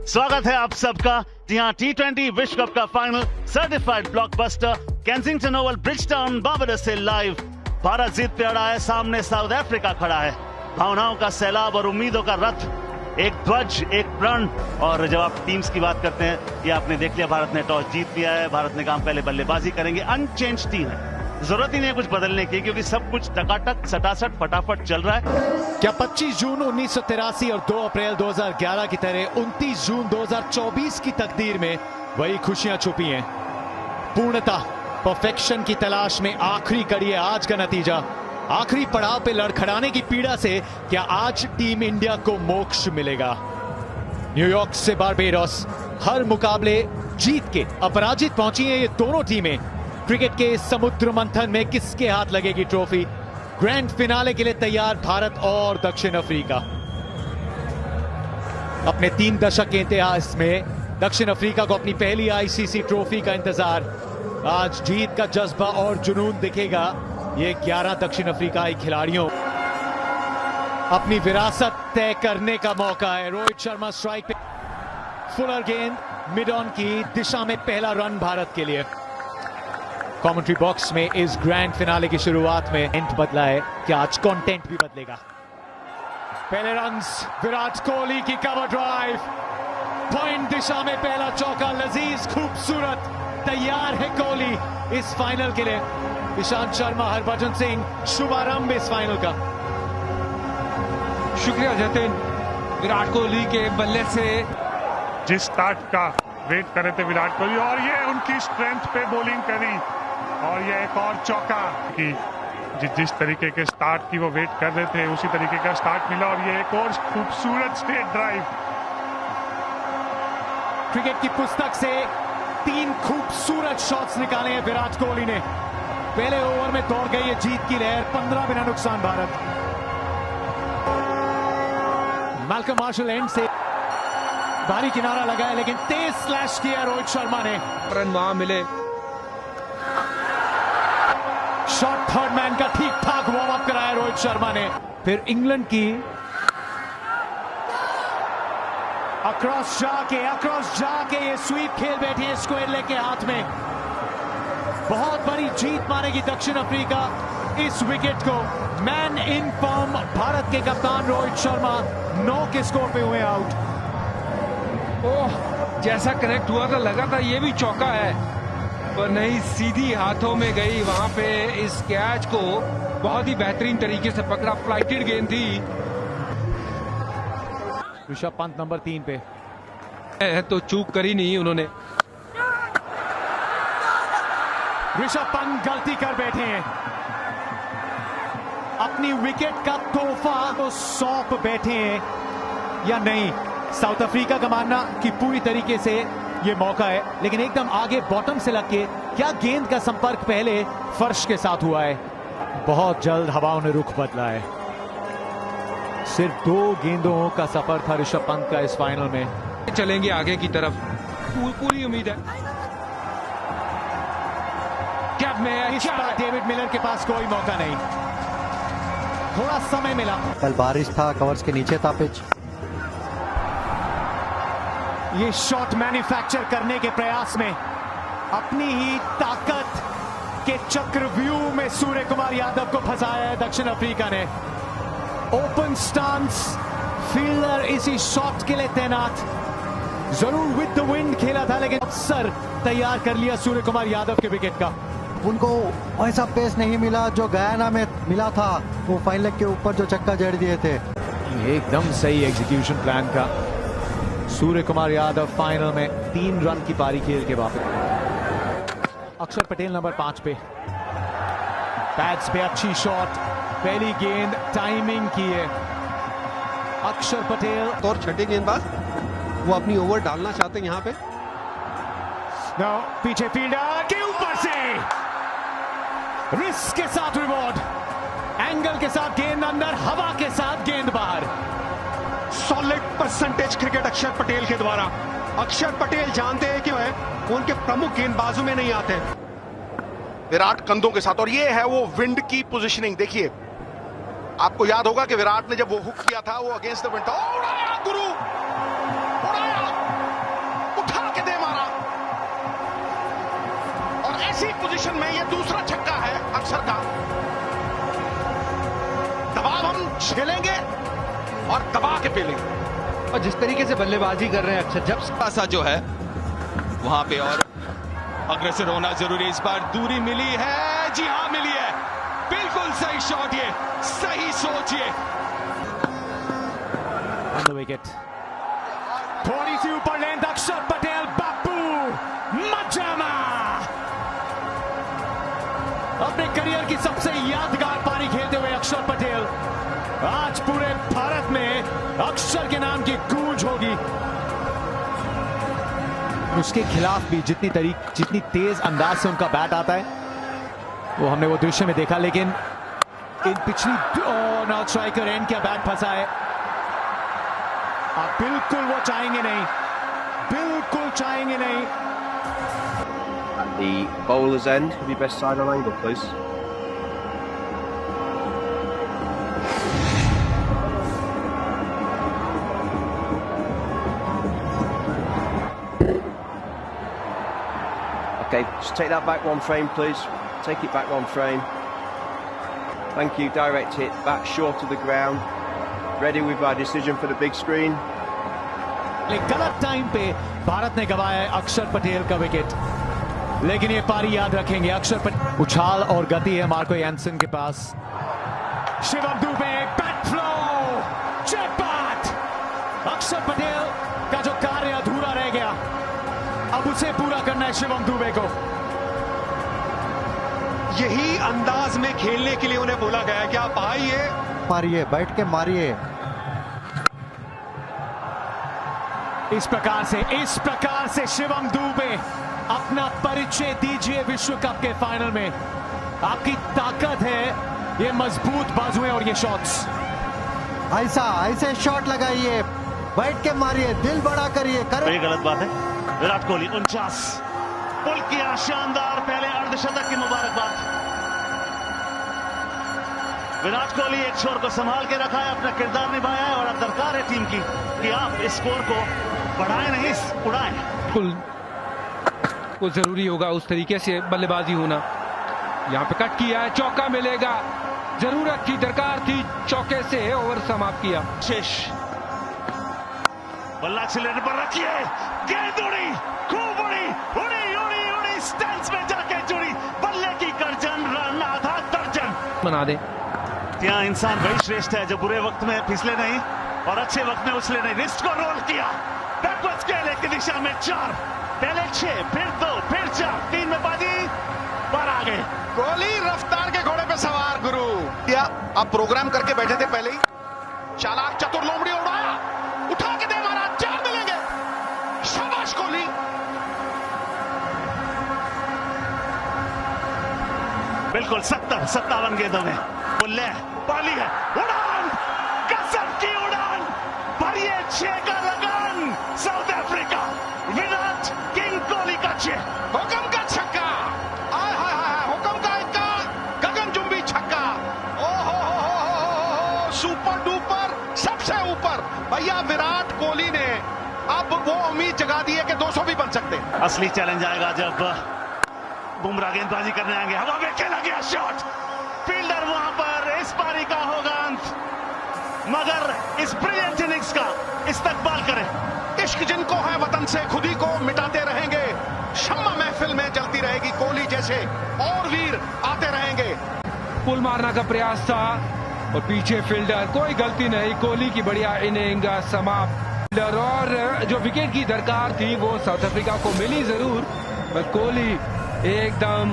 स्वागत है आप सबका। जी हाँ, T20 विश्व कप का final certified blockbuster Kensington Oval Bridgetown Barbados से लाइव। भारत जीत पे अड़ा है, सामने साउथ अफ्रीका खड़ा है। भावनाओं का सैलाब और उम्मीदों का रथ, एक ध्वज, एक प्रण। और जब आप टीम्स की बात करते हैं, ये आपने देख लिया, भारत ने टॉस जीत लिया है। भारत ने कहा पहले बल्लेबाजी करेंगे। अनचेंज टीम है, जरूरत ही नहीं है कुछ बदलने की, क्योंकि सब कुछ टकाटक सटासट फटाफट चल रहा है। क्या 25 जून 1983 और 2 अप्रैल 2011 की तरह 29 जून 2024 की तकदीर में वही खुशियां छुपी हैं? पूर्णता, परफेक्शन की तलाश में आखिरी कड़ी है आज का नतीजा। आखिरी पड़ाव पे लड़खड़ाने की पीड़ा से क्या आज टीम इंडिया को मोक्ष मिलेगा? न्यूयॉर्क से बारबाडोस हर मुकाबले जीत के अपराजित पहुंची हैं ये दोनों टीमें। क्रिकेट के इस समुद्र मंथन में किसके हाथ लगेगी ट्रॉफी? ग्रैंड फिनाले के लिए तैयार भारत और दक्षिण अफ्रीका। अपने 3 दशक के इतिहास में दक्षिण अफ्रीका को अपनी पहली आईसीसी ट्रॉफी का इंतजार। आज जीत का जज्बा और जुनून दिखेगा ये 11 दक्षिण अफ्रीकाई खिलाड़ियों। अपनी विरासत तय करने का मौका है। रोहित शर्मा स्ट्राइक पे, फुलर गेंद मिड ऑन की दिशा में पहला रन भारत के लिए। कमेंट्री बॉक्स में इस ग्रैंड फिनाले की शुरुआत में एंड बदला है, क्या आज कंटेंट भी बदलेगा? पहले रन्स, विराट कोहली की कवर ड्राइव, पॉइंट दिशा में पहला चौका, लजीज, खूबसूरत। तैयार है कोहली इस फाइनल के लिए। ईशांत शर्मा, हरभजन सिंह, शुभारंभ इस फाइनल का। शुक्रिया जतिन। विराट कोहली के बल्ले से जिस स्टार्ट का वेट कर रहे थे विराट कोहली, और ये उनकी स्ट्रेंथ पे बॉलिंग करी, और ये एक और चौका कि जिस तरीके के स्टार्ट की वो वेट कर रहे थे उसी तरीके का स्टार्ट मिला, और ये एक और खूबसूरत स्ट्रेट ड्राइव। क्रिकेट की पुस्तक से 3 खूबसूरत शॉट्स निकाले हैं विराट कोहली ने। पहले ओवर में दौड़ गई है जीत की लहर, 15 बिना नुकसान भारत। मैल्कम मार्शल एंड से भारी किनारा लगाया, लेकिन तेज स्लैश किया रोहित शर्मा ने। रन वहां मिले। शॉट थर्ड मैन का ठीक ठाक वार्म अप कराया रोहित शर्मा ने। फिर इंग्लैंड की अक्रॉस जाके ये स्वीप खेल बैठी है स्क्वायर लेग के हाथ में। बहुत बड़ी जीत मानेगी दक्षिण अफ्रीका इस विकेट को। मैन इन फॉर्म भारत के कप्तान रोहित शर्मा 9 के स्कोर पे हुए आउट। ओह, जैसा कनेक्ट हुआ था लगा था ये भी चौका है, पर नहीं, सीधी हाथों में गई। वहां पे इस कैच को बहुत ही बेहतरीन तरीके से पकड़ा। फ्लाइटेड गेंद थी। ऋषभ पंत नंबर 3 पे तो चूक करी नहीं उन्होंने। ऋषभ पंत गलती कर बैठे हैं। अपनी विकेट का तोहफा तो सौंप बैठे हैं या नहीं? साउथ अफ्रीका का मानना कि पूरी तरीके से ये मौका है, लेकिन एकदम आगे बॉटम से लग के क्या गेंद का संपर्क पहले फर्श के साथ हुआ है? बहुत जल्द हवाओं ने रुख बदला है। सिर्फ 2 गेंदों का सफर था ऋषभ पंत का इस फाइनल में। चलेंगे आगे की तरफ, पूरी उम्मीद है। क्या डेविड मिलर के पास कोई मौका नहीं, थोड़ा समय मिला। कल बारिश था, कवर्स के नीचे था पिच। ये शॉट मैन्युफैक्चर करने के प्रयास में अपनी ही ताकत के चक्रव्यूह में सूर्य कुमार यादव को फंसाया है दक्षिण अफ्रीका ने। ओपन स्टांस, फील्डर इसी शॉट के लिए तैनात। जरूर विद द विंड खेला था, लेकिन अवसर तैयार कर लिया सूर्य कुमार यादव के विकेट का। उनको ऐसा पेस नहीं मिला जो गयाना में मिला था। वो फाइनल के ऊपर जो चक्का जड़ दिए थे, एकदम सही एग्जीक्यूशन प्लान का। सूर्य कुमार यादव फाइनल में 3 रन की पारी खेल के वापस। अक्षर पटेल नंबर 5 पे, पैड्स पे अच्छी शॉट, पहली गेंद टाइमिंग की है अक्षर पटेल। और छठे गेंदबाज वो अपनी ओवर डालना चाहते हैं यहाँ पे। पीछे फील्डर के ऊपर से रिस्क के साथ रिवॉर्ड, एंगल के साथ गेंद अंदर, हवा के साथ गेंद बाहर। सॉलिड परसेंटेज क्रिकेट अक्षर पटेल के द्वारा। अक्षर पटेल जानते हैं क्यों है, वो उनके प्रमुख गेंदबाजों में नहीं आते। विराट कंधों के साथ, और ये है वो विंड की पोजीशनिंग। देखिए, आपको याद होगा कि विराट ने जब वो हुक किया था वो अगेंस्ट द विंड था। उड़ाया गुरु, उड़ाया। पोजीशन में ये दूसरा छक्का है अक्षर का। दबाव हम झेलेंगे और दबा के पेलेंगे। और जिस तरीके से बल्लेबाजी कर रहे हैं अक्षर, जब सा जो है वहां पे और अग्रसर होना जरूरी। इस बार दूरी मिली है, जी हाँ मिली है, बिल्कुल सही शॉट, ये सही सोच। ये ऑन द विकेट, थोड़ी सी ऊपर लेंथ, अक्षर पटेल, बापू मजामा अपने करियर की सबसे यादगार पारी खेलते हुए अक्षर पटेल, आज पूरे भारत में अक्षर के नाम की गूंज होगी। उसके खिलाफ भी जितनी तेज अंदाज से उनका बैट आता है वो हमने वो दृश्य में देखा, लेकिन इन पिछली नॉट स्ट्राइकर एंड क्या बैट फंसा है। आप बिल्कुल वो चाहेंगे नहीं, बिल्कुल चाहेंगे नहीं। At the bowler's end, have your best side on angle, please. Okay, just take that back one frame, please. Take it back one frame. Thank you. Direct hit back short of the ground. Ready with my decision for the big screen. गलत time पे भारत ने गवाया है अक्षर पटेल का wicket, लेकिन ये पारी याद रखेंगे। अक्षर पटेल, उछाल और गति है मार्को यानसन के पास। शिवम दुबे, बैट फ्लो, जयपाट। अक्षर पटेल का जो कार्य अधूरा रह गया, अब उसे पूरा करना है शिवम दुबे को। यही अंदाज में खेलने के लिए उन्हें बोला गया है कि आप आइए, मारिए, बैठ के मारिए। इस प्रकार से शिवम दुबे अपना परिचय दीजिए विश्व कप के फाइनल में। आपकी ताकत है ये मजबूत बाजुएं और ये शॉट्स। ऐसे शॉट लगाइए, बैठ के मारिए, दिल बड़ा करिए। ये गलत बात है। विराट कोहली 49 पुल किया, शानदार पहले अर्धशतक की मुबारकबाद। विराट कोहली एक छोर को संभाल के रखा है, अपना किरदार निभाया है और अब दरकार है टीम की कि आप इस स्कोर को बढ़ाएं नहीं उड़ाएं। को जरूरी होगा उस तरीके से बल्लेबाजी होना। यहाँ पे कट किया है, चौका मिलेगा, जरूरत थी, दरकार थी, चौके से ओवर समाप्त किया। शेष बल्ला एक्सीलरेटर पर रखिए, गेंद उड़ी, खूब उड़ी, उड़ी स्टैंड्स में जाके जुड़ी, बल्ले की गर्जन, रन आधा दर्जन बना दे। यहाँ इंसान वही श्रेष्ठ है जो बुरे वक्त में फिसले नहीं और अच्छे वक्त में उछले नहीं। रिस्ट को रोल किया, बैकवर्ड स्केल की दिशा में 4, पहले 6, फिर 2, फिर 4, 3 में बाजी पर आ गए। कोहली रफ्तार के घोड़े पे सवार गुरु। क्या आप प्रोग्राम करके बैठे थे पहले ही? चालाक चतुर लोमड़ी उड़ाया, उठा के दे मारा, 4 मिलेंगे। शाबाश कोहली। बिल्कुल 57 गेंदों में बुल्ले पाली है, उड़ान, कसम की उड़ान, भरिए 6 का लगान। South Africa, Virat king Kohli का 6, हुक्म का छक्का, आय हाय हाय, हुक्म का इक्का, गगनचुंबी छक्का। ओहो, सुपर डुपर, सबसे ऊपर। भैया विराट कोहली ने अब वो उम्मीद जगा दी है कि 200 भी बन सकते हैं। असली चैलेंज आएगा जब बुमराह गेंदबाजी करने आएंगे। हवा में खेला गया शॉट, फील्डर वहां पर, इस पारी का होगा अंत, मगर इस ब्रिलियंट इनिंग्स का इस्तकबाल करें। इश्क जिनको है वतन से खुद ही को मिटाते रहेंगे, शम्मा महफिल में जलती रहेगी, कोहली जैसे और वीर आते रहेंगे। पुल मारने का प्रयास था और पीछे फील्डर, कोई गलती नहीं, कोहली की बढ़िया इनिंग समाप्त। और जो विकेट की दरकार थी वो साउथ अफ्रीका को मिली जरूर, पर कोहली एकदम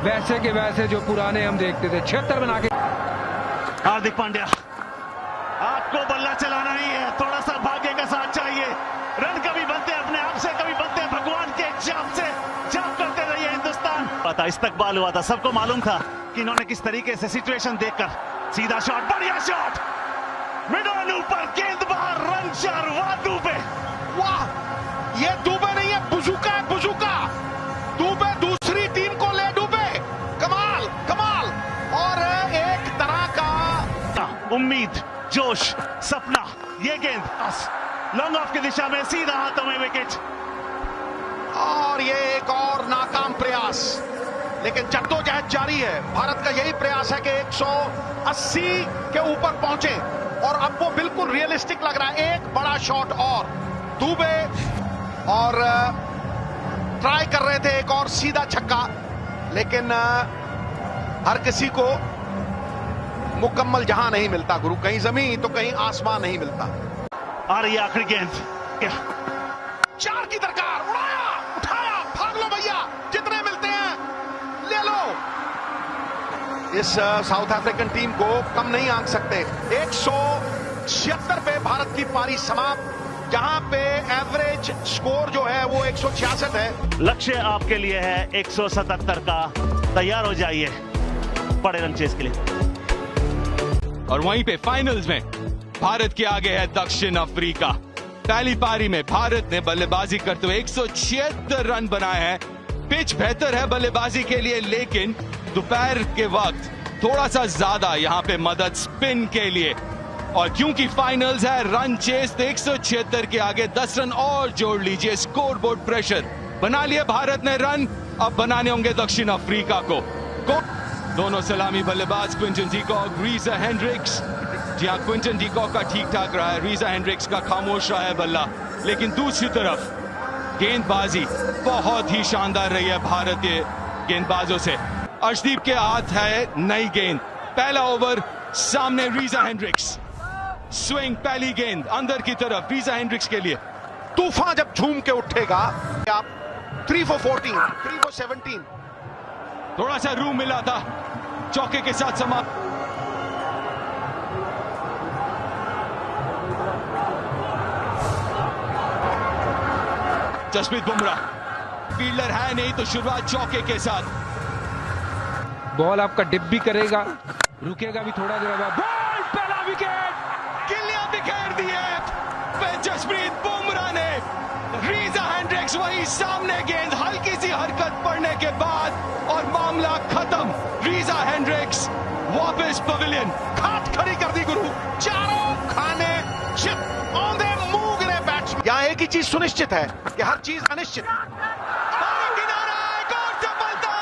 वैसे के वैसे जो पुराने हम देखते थे, 76 बना के। हार्दिक पांड्या, आपको बल्ला चलाना ही है, थोड़ा सा भाग्य का साथ चाहिए। रन कभी बनते हैं अपने आप से, कभी बनते हैं भगवान के जाप से। जाप करते रहिए हिंदुस्तान। पता इस्तकबाल हुआ था, सबको मालूम था कि इन्होंने किस तरीके से सिचुएशन देखकर सीधा शॉट, बढ़िया शॉट, मिडल ऊपर, गेंद बाहर, रन 4। वाह दुबे, वाह, ये दुबे नहीं है, बुजुका है, बुजुका। दुबे दूसरी टीम को ले डूबे, कमाल कमाल। और एक तरह का उम्मीद, जोश, सपना, ये गेंद लॉन्ग ऑफ की दिशा में, सीधा हाथों में विकेट। और ये एक और नाकाम प्रयास। लेकिन जद्दोजहद जारी है। भारत का यही प्रयास है कि 180 के ऊपर पहुंचे और अब वो बिल्कुल रियलिस्टिक लग रहा है। एक बड़ा शॉट और दुबे और ट्राई कर रहे थे एक और सीधा छक्का, लेकिन हर किसी को मुकम्मल जहां नहीं मिलता गुरु, कहीं जमीन तो कहीं आसमान नहीं मिलता। आ रही आखिरी गेंद, 4 की दरकार, उड़ाया, उठाया, भाग लो भैया, जितने मिलते हैं ले लो। इस साउथ अफ्रीकन टीम को कम नहीं आंक सकते। 176 पे भारत की पारी समाप्त, जहां पे एवरेज स्कोर जो है वो 166 है। लक्ष्य आपके लिए है 177 का, तैयार हो जाइए बड़े रन चेस के लिए। और वहीं पे फाइनल्स में भारत के आगे है दक्षिण अफ्रीका। पहली पारी में भारत ने बल्लेबाजी करते हुए 176 रन बनाए हैं। पिच बेहतर है बल्लेबाजी के लिए, लेकिन दोपहर के वक्त थोड़ा सा ज्यादा यहां पे मदद स्पिन के लिए। और क्योंकि फाइनल्स है, रन चेस, तो 176 के आगे 10 रन और जोड़ लीजिए। स्कोरबोर्ड प्रेशर बना लिए भारत ने रन, अब बनाने होंगे दक्षिण अफ्रीका को। दोनों सलामी बल्लेबाज क्विंटन डीकॉक, रीजा हेंड्रिक्स। जी हां, क्विंटन डीकॉक का ठीक ठाक रहा है, रीजा हेंड्रिक्स का खामोश रहा है बल्ला। लेकिन दूसरी तरफ गेंदबाजी बहुत ही शानदार रही है भारतीय गेंदबाजों से। अर्शदीप के हाथ है नई गेंद, पहला ओवर सामने रीजा हेंड्रिक्स। स्विंग, पहली गेंद अंदर की तरफ रीजा हेंड्रिक्स के लिए। तूफान जब झूम के उठेगा, आप 3 for 14, 3 for 17। थोड़ा सा रूम मिला था, चौके के साथ समाप्त। जसप्रीत बुमराह फील्डर है नहीं, तो शुरुआत चौके के साथ। बॉल आपका डिप भी करेगा, रुकेगा भी थोड़ा देर बाद। बॉल, पहला विकेट, गिल्लियां बिखेर दिए जसप्रीत बुमराह ने। रीजा हेंड्रिक्स वही सामने गेंद, हल्की सी हरकत पड़ने के बाद और मामला खत्म। रीजा हेंड्रिक्स वापस पवेलियन। खाट खड़ी कर दी गुरु, चारों खाने चिप ऑन द मूव गिरे बैट्समैन। यहां एक ही चीज सुनिश्चित है कि हर चीज अनिश्चित। किनारा, एक और सफलता।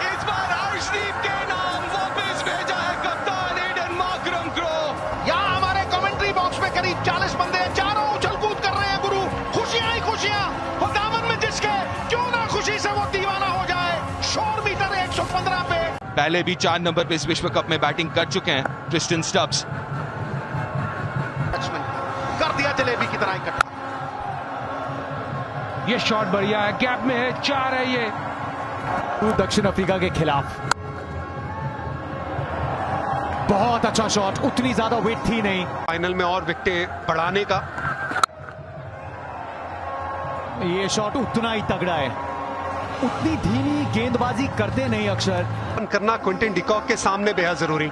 इस बार अर्शदीप के नाम वापस भेजा है कप्तान एडन मार्करम को। यहां हमारे कमेंट्री बॉक्स में करीब 40 बंदे हैं, चारों उछल कूद कर रहे हैं गुरु। खुशियां ही खुशियां, वो दामन में जिसके, क्यों ना खुशी से वो दीवाना हो जाए। शोर मीटर 115 पे। पहले भी 4 नंबर पे इस विश्व कप में बैटिंग कर चुके हैं ट्रिस्टन स्टब्स। कर दिया जलेबी की तरह इकट्ठा। ये शॉट बढ़िया है, गैप में है, 4 है ये। दक्षिण अफ्रीका के खिलाफ बहुत अच्छा शॉट, उतनी ज्यादा वेट थी नहीं। फाइनल में और विकेटें बढ़ाने का ये शॉट उतना ही तगड़ा है, उतनी धीमी गेंदबाजी करते नहीं अक्षर। करना क्विंटन डीकॉक के सामने बेहद जरूरी।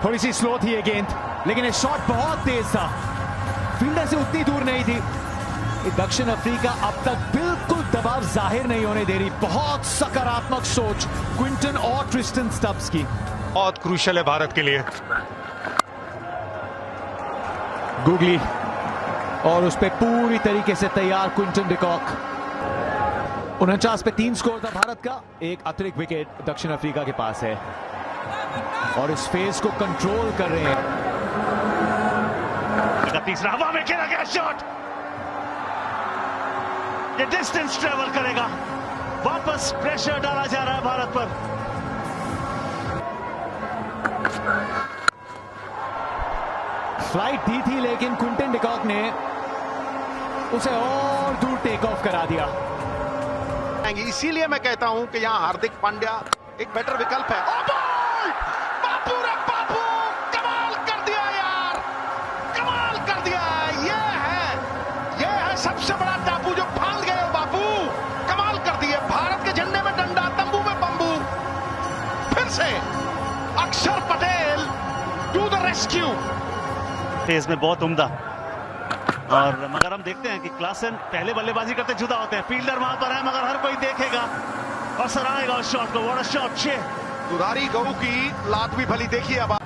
थोड़ी सी स्लो थी ये गेंद, लेकिन ये शॉट बहुत तेज था, फील्डर से उतनी दूर नहीं थी। दक्षिण अफ्रीका अब तक बिल्कुल दबाव जाहिर नहीं होने दे रही। बहुत सकारात्मक सोच क्विंटन और ट्रिस्टन स्टब्स की। बहुत क्रूशियल है भारत के लिए। गुगली और उस पे पूरी तरीके से तैयार क्विंटन डीकॉक। 49 पे 3 स्कोर था भारत का, एक अतिरिक्त विकेट दक्षिण अफ्रीका के पास है और इस फेज को कंट्रोल कर रहे हैं। तीसरा हवा में खेला गया शॉट, ये डिस्टेंस ट्रेवल करेगा। वापस प्रेशर डाला जा रहा है भारत पर। फ्लाइट दी थी, लेकिन क्विंटन डीकॉक ने उसे और दूर टेक ऑफ करा दिया। इसीलिए मैं कहता हूं कि यहां हार्दिक पांड्या एक बेटर विकल्प है। ओ बॉल! बापू रे बापू, कमाल कर दिया यार, कमाल कर दिया। ये है सबसे बड़ा टापू जो फांद गए हो बापू, कमाल कर दिए। भारत के झंडे में डंडा, तंबू में बंबू। फिर से Akshar Patel to the rescue. Phase में बहुत उम्दा, और मगर हम देखते हैं कि क्लासन पहले बल्लेबाजी करते जुदा होते हैं। फील्डर वहां पर है, मगर हर कोई देखेगा और सराहेगा उस शॉट को। What a shot, 6। दुधारी गऊ की लात भी भली देखिए। अब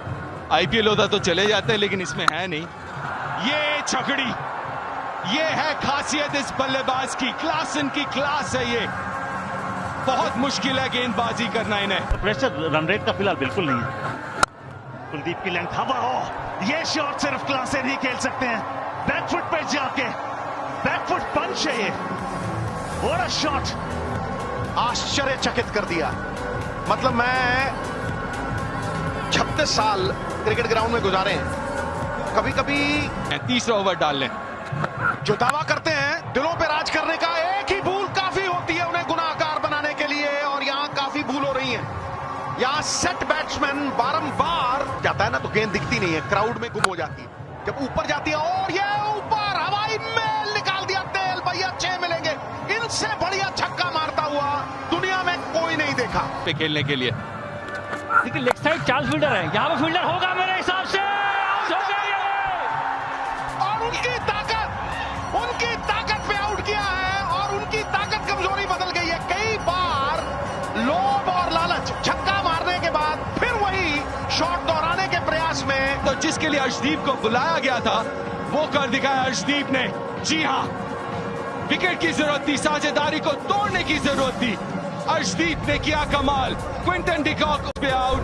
आईपीएल होता तो चले जाते, लेकिन इसमें है नहीं। ये छकड़ी, ये है खासियत इस बल्लेबाज की, क्लासन की क्लास है ये। बहुत मुश्किल है गेंदबाजी करना इन्हें। प्रेशर रन रेट का फिलहाल बिल्कुल नहीं है। कुलदीप की लेंथ हवा हो, ये शॉट सिर्फ क्लास से नहीं खेल सकते हैं। बैकफुट पे जाके बैकफुट पंच है ये, व्हाट अ शॉट, आश्चर्यचकित कर दिया। मतलब मैं 36 साल क्रिकेट ग्राउंड में गुजारे हैं, कभी कभी तीसरा ओवर डाल लें। जो दावा करते हैं दिलों पे राज करने का, एक ही भूल काफी होती है उन्हें गुनाहगार बनाने के लिए, और यहाँ काफी भूल हो रही है। यहाँ सेट बैट्समैन बारंबार जाता है ना तो गेंद दिखती नहीं है, क्राउड में गुम हो जाती है। जब ऊपर जाती है और ये ऊपर हवाई मेल निकाल दिया तेल, भैया 6 मिलेंगे। इनसे बढ़िया छक्का मारता हुआ दुनिया में कोई नहीं देखा पे खेलने के लिए। लेकिन लेग साइड चार्ल्स फील्डर है, यहाँ पे फील्डर होगा मेरे हिसाब से, आउट हो गया ये। और उनकी ताकत पे आउट किया है, और उनकी ताकत कमजोरी बदल गई है। कई बार लोभ और लालच, छक्का मारने के बाद फिर वही शॉट दोहराने के प्रयास में। तो जिसके लिए अर्शदीप को बुलाया गया था वो कर दिखाया अर्शदीप ने। जी हाँ, विकेट की जरूरत थी, साझेदारी को तोड़ने की जरूरत थी, अर्शदीप ने किया कमाल। क्विंटन डिकॉक पे आउट।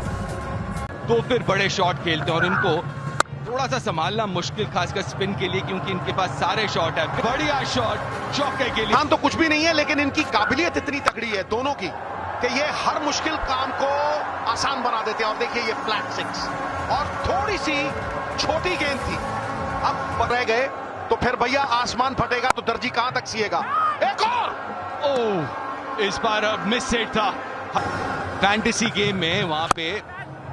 तो फिर बड़े शॉट खेलते हैं और इनको थोड़ा सा संभालना मुश्किल, खासकर स्पिन के लिए, क्योंकि इनके पास सारे शॉट है। बढ़िया शॉट चौके के लिए। हाँ तो कुछ भी नहीं है, लेकिन इनकी काबिलियत इतनी तगड़ी है दोनों की कि ये हर मुश्किल काम को आसान बना देते हैं। और देखिए ये फ्लैट 6, और थोड़ी सी छोटी गेंद थी, अब रह गए तो फिर भैया आसमान फटेगा तो दर्जी कहां तक सिएगा। एक और, ओह, इस बार मिस हिट था। फैंटेसी गेम में वहां पे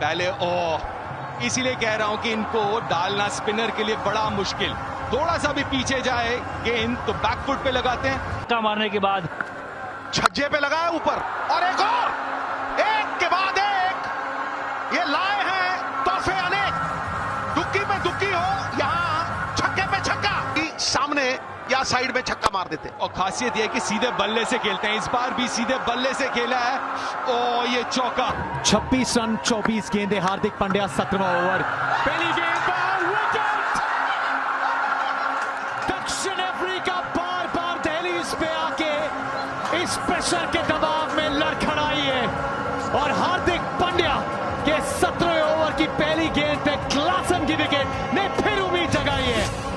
पहले, ओह, इसीलिए कह रहा हूं कि इनको डालना स्पिनर के लिए बड़ा मुश्किल। थोड़ा सा भी पीछे जाए गेंद तो बैकफुट पे लगाते हैं। छक्का मारने के बाद छज्जे पे लगाया ऊपर, और एक और, एक के बाद एक। ये लाए हैं तोहफे अनेक, दुक्की पे दुक्की हो, यहाँ छक्के पे छक्का, सामने या साइड में छक्का मार देते। और खासियत यह कि सीधे बल्ले से खेलते हैं, इस बार भी सीधे बल्ले से खेला है। ओ ये चौका। 26 रन 24 गेंदे हार्दिक पांड्या 17वां ओवर। पहली गेंद पर विकेट। दक्षिण अफ्रीका बार बार दहलीज पे आके इस प्रेशर के दबाव में लड़खड़ाई है, और हार्दिक पांड्या के 17वें ओवर की पहली गेंद पे क्लासन की विकेट ने फिर उम्मीद जगाई है।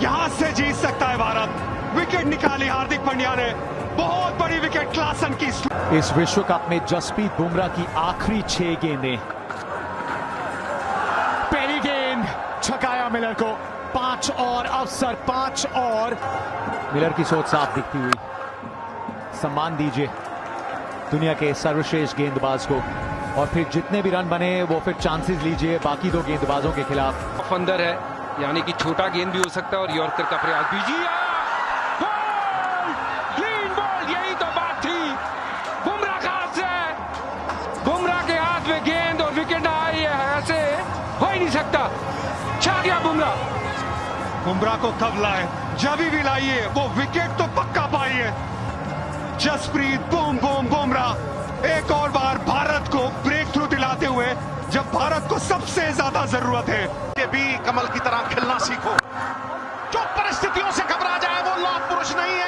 यहां से जीत सकता है भारत। विकेट निकाली हार्दिक पांड्या ने, बहुत बड़ी विकेट क्लासन की। इस विश्व कप में जसप्रीत बुमराह की आखिरी 6 गेंदें। पहली गेंद छकाया मिलर को, 5 और अवसर, 5 और। मिलर की सोच साफ दिखती हुई। सम्मान दीजिए दुनिया के सर्वश्रेष्ठ गेंदबाज को, और फिर जितने भी रन बने वो फिर चांसेस लीजिए बाकी 2 गेंदबाजों के खिलाफ। अंदर है, यानी कि छोटा गेंद भी हो सकता है, और यॉर्कर का प्रयास भी। जी क्लीन बॉल, यही तो बात थी। बुमराह का हाथ से, बुमराह के हाथ में गेंद और विकेट आई है, ऐसे हो ही नहीं सकता। छा गया बुमराह। बुमराह को कब लाए, जब भी लाइए, वो विकेट तो पक्का पाइए। जसप्रीत बूम बूम बुमराह एक और बार भारत को ब्रेक थ्रू दिलाते हुए, जब भारत को सबसे ज्यादा जरूरत है। के भी कमल की तरह खेलना सीखो। जो परिस्थितियों से घबरा जाए वो लौह पुरुष नहीं है।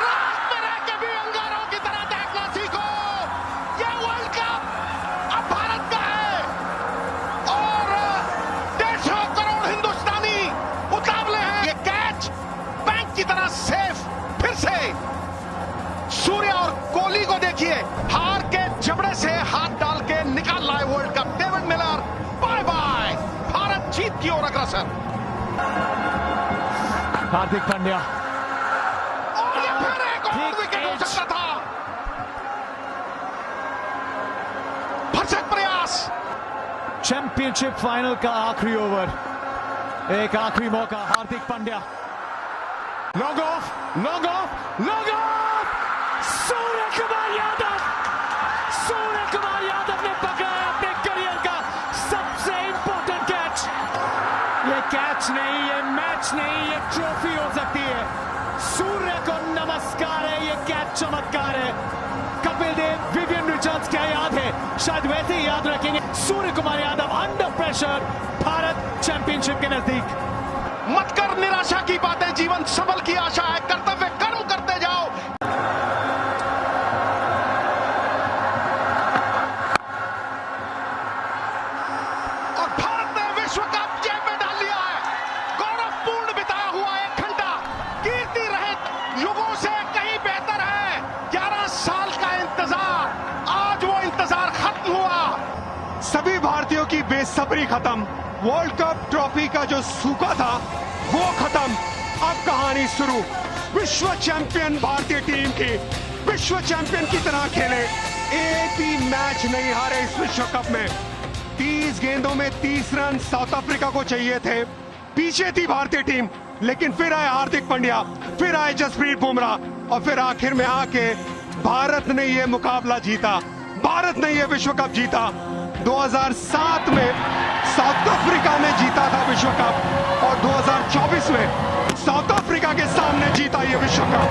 रात में रह के भी अंगारों की तरह देखना सीखो। ये वर्ल्ड कप अब भारत का है, और 150 करोड़ हिंदुस्तानी उतावले हैं। ये कैच बैंक की तरह सेफ। फिर से सूर्य और कोहली को देखिए, हार के जबड़े से हाथ डाल के निकाल लाए world cup. David Miller bye bye, Bharat जीत की ओर अग्रसर। हार्दिक पांड्या, और ये फिर एक और विकेट हो सकता था। भरसक प्रयास। चैंपियनशिप फाइनल का आखिरी ओवर, एक आखिरी मौका। Hardik Pandya, long off, long off, long off. Suryakumar Yadav, Suryakumar Yadav ने पकड़ा अपने करियर का सबसे इंपॉर्टेंट कैच। ये कैच नहीं, ये मैच नहीं, ये ट्रॉफी हो सकती है। सूर्य को नमस्कार है, ये कैच चमत्कार है। कपिल देव, विवियन रिचर्ड्स क्या याद है, शायद वैसे ही याद रखेंगे। Suryakumar Yadav under pressure, Bharat championship के नजदीक। मत कर निराशा की बातें, जीवन सबल की आशा है। कर्तव्य कर्म करते जाओ। सभी भारतीयों की बेसब्री खत्म। वर्ल्ड कप ट्रॉफी का जो सूखा था वो खत्म। अब कहानी शुरू। विश्व चैंपियन भारतीय टीम की विश्व चैंपियन की तरह खेले, एक भी मैच नहीं हारे इस विश्व कप में। 30 गेंदों में 30 रन साउथ अफ्रीका को चाहिए थे। पीछे थी भारतीय टीम, लेकिन फिर आए हार्दिक पांड्या, फिर आए जसप्रीत बुमराह और फिर आखिर में आके भारत ने यह मुकाबला जीता। भारत ने यह विश्व कप जीता। 2007 में साउथ अफ्रीका ने जीता था विश्व कप और 2024 में साउथ अफ्रीका के सामने जीता यह विश्व कप।